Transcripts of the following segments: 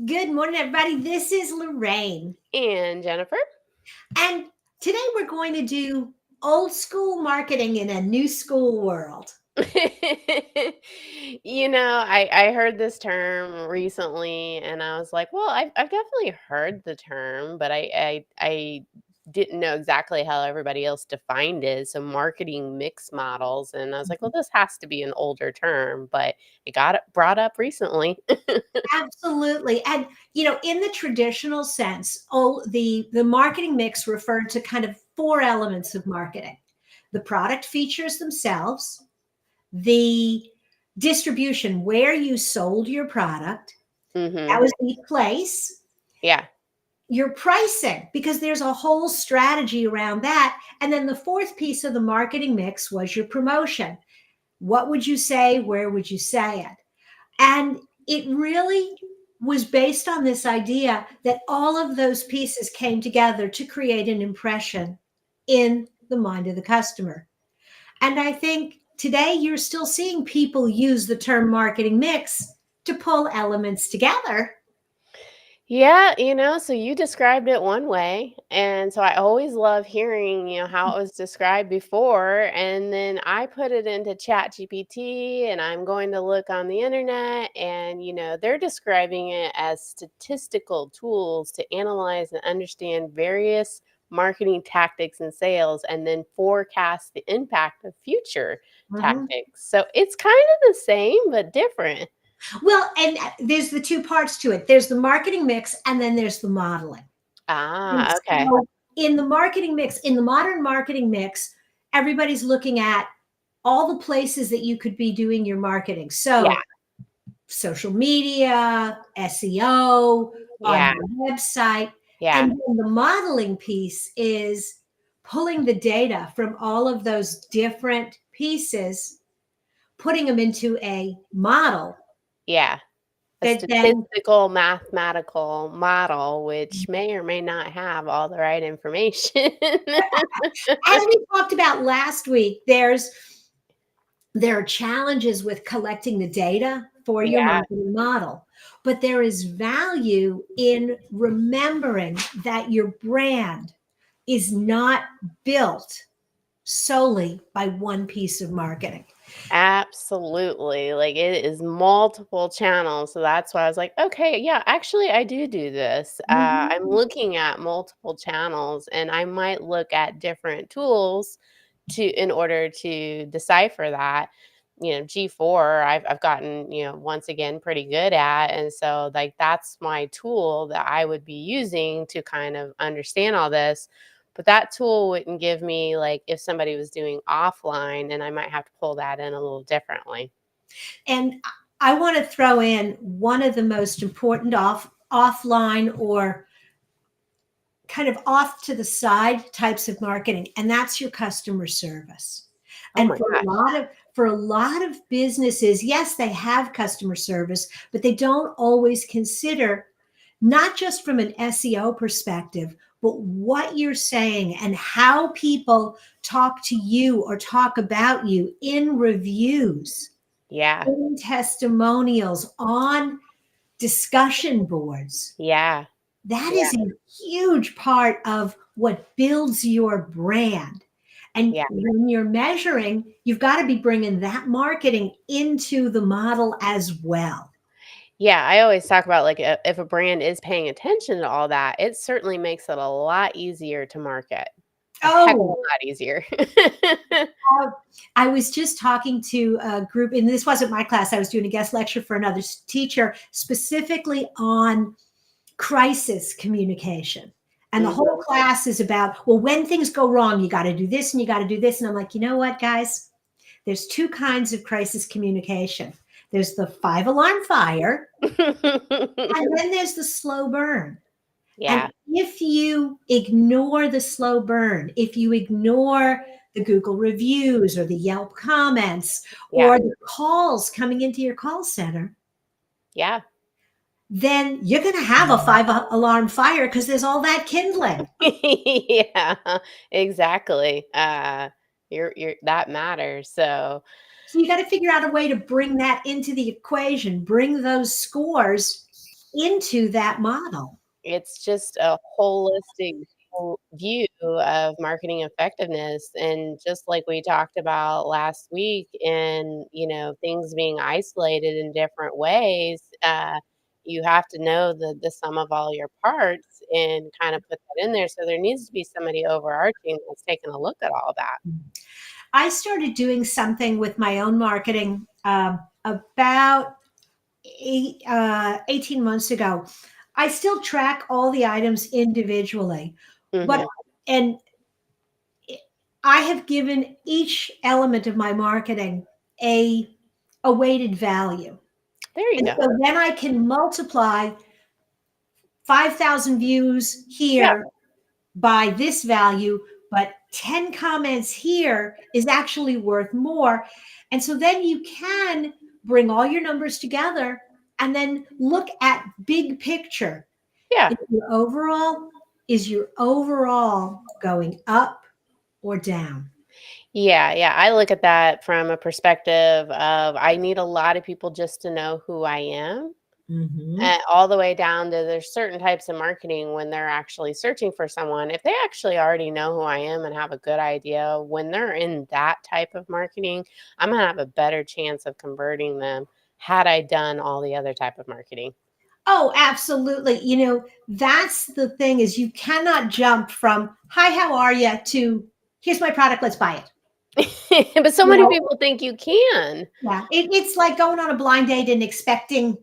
Good morning, everybody. This is Lorraine. And Jennifer? And today we're going to do old school marketing in a new school world. I heard this term recently and I was like, well, I've definitely heard the term, but I didn't know exactly how everybody else defined it. So marketing mix models. And I was like, well, this has to be an older term, but it got brought up recently. Absolutely. And, in the traditional sense, the marketing mix referred to kind of four elements of marketing: the product features themselves, the distribution, where you sold your product, that Hmm. was the place, Yeah. your pricing, because there's a whole strategy around that. And then the fourth piece of the marketing mix was your promotion. What would you say? Where would you say it? And it really was based on this idea that all of those pieces came together to create an impression in the mind of the customer. And I think today you're still seeing people use the term marketing mix to pull elements together. Yeah, so you described it one way. And so I always love hearing, how it was described before. And then I put it into Chat GPT and I'm going to look on the internet and, they're describing it as statistical tools to analyze and understand various marketing tactics and sales and then forecast the impact of future Mhm. tactics. So it's kind of the same, but different. Well, and there's the two parts to it. There's the marketing mix, and then there's the modeling. And Ah, okay. so in the marketing mix, in the modern marketing mix, everybody's looking at all the places that you could be doing your marketing. Yeah. So social media, SEO, on Yeah. your website. Yeah. And then the modeling piece is pulling the data from all of those different pieces, putting them into a model Yeah. A that then, statistical mathematical model, which may or may not have all the right information. as we talked about last week, there are challenges with collecting the data for your Yeah. marketing model, but there is value in remembering that your brand is not built solely by one piece of marketing. Absolutely. Like, it is multiple channels, so that's why I was like, "Okay, yeah, actually, I do this." I'm Mhm. looking at multiple channels, and I might look at different tools to in order to decipher that. G4, I've gotten, once again, pretty good at, and so, like, that's my tool that I would be using to kind of understand all this. But that tool wouldn't give me, like, if somebody was doing offline, and I might have to pull that in a little differently. And I want to throw in one of the most important offline or kind of off to the side types of marketing, and that's your customer service. Oh And my gosh. for a lot of businesses, yes, they have customer service, but they don't always consider, not just from an SEO perspective, but what you're saying and how people talk to you or talk about you in reviews, Yeah. in testimonials, on discussion boards. Yeah. That Yeah. is a huge part of what builds your brand. And Yeah. when you're measuring, you've got to be bringing that marketing into the model as well. Yeah, I always talk about, like, if a brand is paying attention to all that, it certainly makes it a lot easier to market. A heck of a Oh, lot easier. uh, I was just talking to a group, and this wasn't my class. I was doing a guest lecture for another teacher specifically on crisis communication. And the whole Mhm. class is about, well, when things go wrong, you got to do this and you got to do this. And I'm like, you know what, guys? There's two kinds of crisis communication. There's the five alarm fire, and then there's the slow burn. And Yeah. if you ignore the slow burn, if you ignore the Google reviews or the Yelp comments Yeah. or the calls coming into your call center, Yeah. then you're going to have a five alarm fire because there's all that kindling. Yeah, exactly. You're that matters. So, So you got to figure out a way to bring that into the equation, bring those scores into that model. It's just a holistic view of marketing effectiveness, and just like we talked about last week and, things being isolated in different ways, you have to know the sum of all your parts and kind of put that in there, so there needs to be somebody overarching that's taking a look at all that. I started doing something with my own marketing about 18 months ago. I still track all the items individually, but Mhm. and I have given each element of my marketing a a weighted value. There you And go. so then I can multiply 5,000 views Yep. here by this value, but 10 comments here is actually worth more. And so then you can bring all your numbers together and then look at big picture. Yeah. Is your overall going up or down? Yeah, yeah, I look at that from a perspective of I need a lot of people just to know who I am. Hmm. All the way down to there's certain types of marketing when they're actually searching for someone. If they actually already know who I am and have a good idea, when they're in that type of marketing, I'm gonna have a better chance of converting them had I done all the other type of marketing. Oh, absolutely. That's the thing is you cannot jump from hi, how are you to here's my product, let's buy it. But so You many know, people think you can. yeah, it's like going on a blind date and expecting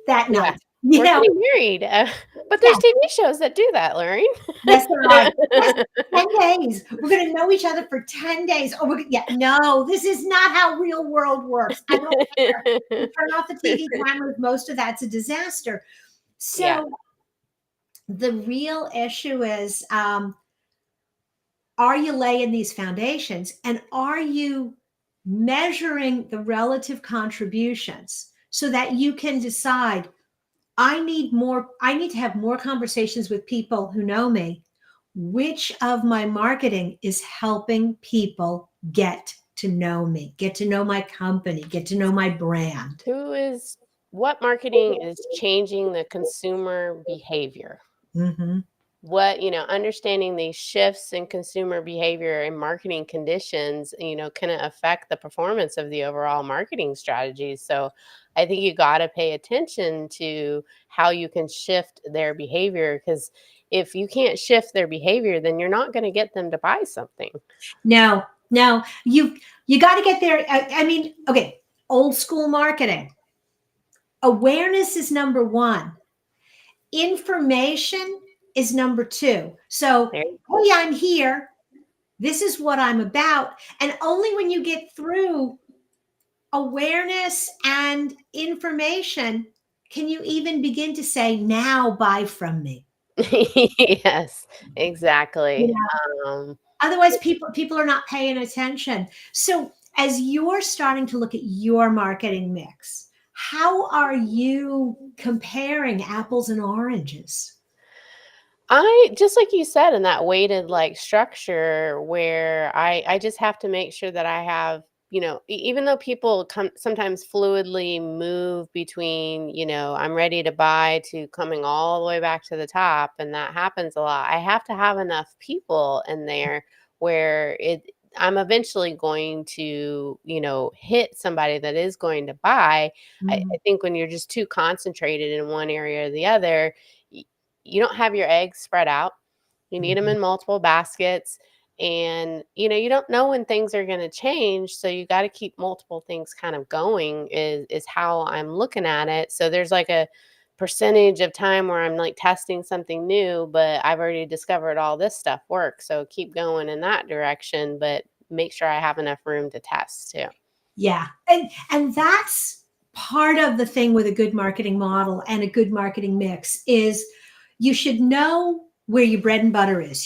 that Yeah. night. We're getting married, but Yeah, there's TV shows that do that, Lorraine. yes, there are. Yes, 10 days. We're going to know each other for 10 days. Oh, yeah, no, this is not how real world works. I don't care. You turn off the TV cameras, most of that's a disaster. Yeah. So the real issue is, are you laying these foundations and are you measuring the relative contributions so that you can decide I need to have more conversations with people who know me. Which of my marketing is helping people get to know me, get to know my company, get to know my brand? Who is what marketing is changing the consumer behavior? Hmm. Understanding these shifts in consumer behavior and marketing conditions, can affect the performance of the overall marketing strategies. So I think you got to pay attention to how you can shift their behavior, because if you can't shift their behavior, then you're not going to get them to buy something. No, no, you got to get there. I mean, okay, old school marketing. Awareness is number one. Information is number two. So, There. hey, I'm here. This is what I'm about. And only when you get through awareness and information can you even begin to say, now buy from me. Yes, You exactly. know, Um, otherwise, people are not paying attention. So, as you're starting to look at your marketing mix, how are you comparing apples and oranges? I just like you said, in that weighted like structure where I just have to make sure that I have, even though people come sometimes fluidly move between, I'm ready to buy to coming all the way back to the top, and that happens a lot. I have to have enough people in there where I'm eventually going to, hit somebody that is going to buy. I Mhm. think when you're just too concentrated in one area or the other, you don't have your eggs spread out. You need them Mhm. in multiple baskets. And, you don't know when things are going to change. So you got to keep multiple things kind of going is how I'm looking at it. So there's like a percentage of time where I'm like testing something new, but I've already discovered all this stuff works. So keep going in that direction, but make sure I have enough room to test too. Yeah. And that's part of the thing with a good marketing model and a good marketing mix is you should know where your bread and butter is.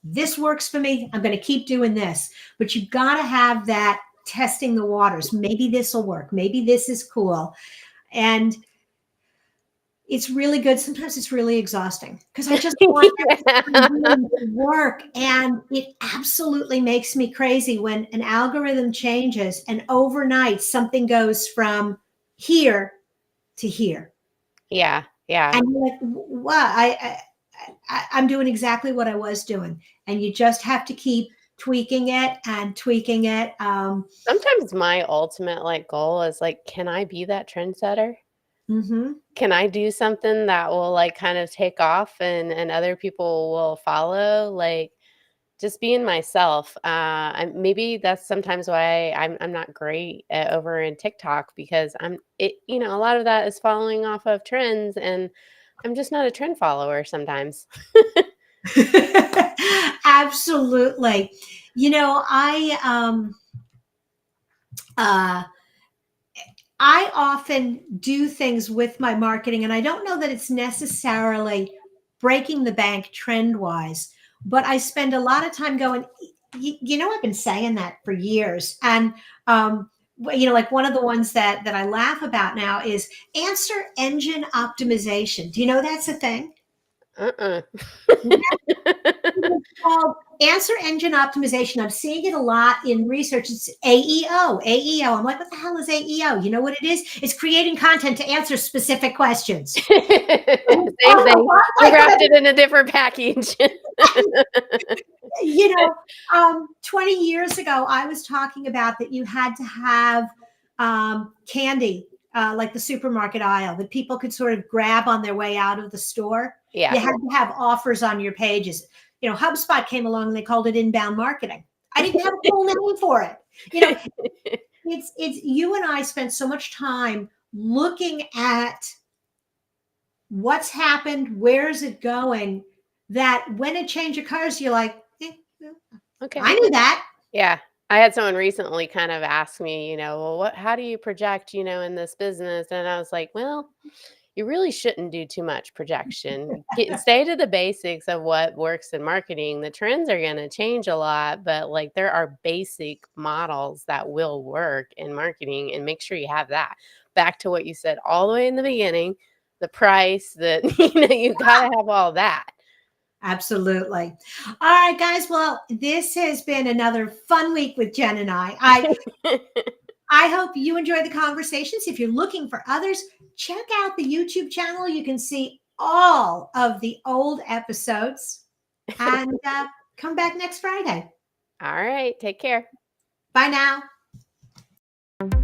This works for me. I'm going to keep doing this. But you've got to have that testing the waters. Maybe this will work. Maybe this is cool. And it's really good. Sometimes it's really exhausting because I just want Yeah. everything to work. And it absolutely makes me crazy when an algorithm changes and overnight something goes from here to here. Yeah, yeah. And you're like, what? I'm doing exactly what I was doing. And you just have to keep tweaking it and tweaking it. Sometimes my ultimate, like, goal is, like, can I be that trendsetter? Mhm. Can I do something that will, like, kind of take off and other people will follow? Like, just being myself. And maybe that's sometimes why I'm not great at over in TikTok because a lot of that is following off of trends, and I'm just not a trend follower sometimes. Absolutely. You know, uh I often do things with my marketing, and I don't know that it's necessarily breaking the bank trend wise, but I spend a lot of time going, I've been saying that for years. And, like one of the ones that I laugh about now is answer engine optimization. Do you know that's a thing? Uh-uh. It's called answer engine optimization. I'm seeing it a lot in research. It's AEO, AEO. I'm like, what the hell is AEO? You know what it is? It's creating content to answer specific questions. Same thing, wrapped it in a different package. 20 years ago, I was talking about that you had to have candy, like the supermarket aisle, that people could sort of grab on their way out of the store. Yeah. You had to have offers on your pages. HubSpot came along and they called it inbound marketing. I didn't have a full name for it. You know, it's you and I spent so much time looking at what's happened, where is it going, that when a change occurs, you're like, Okay. I knew that. Yeah. I had someone recently kind of ask me, "Well, how do you project, in this business?" And I was like, "Well, you really shouldn't do too much projection. Stay to the basics of what works in marketing. The trends are going to change a lot, but like there are basic models that will work in marketing, and make sure you have that." Back to what you said all the way in the beginning, the price, that you got to have all that. Absolutely. All right, guys. Well, this has been another fun week with Jen and I hope you enjoy the conversations. If you're looking for others, check out the YouTube channel. You can see all of the old episodes and come back next Friday. All right, take care. Bye now.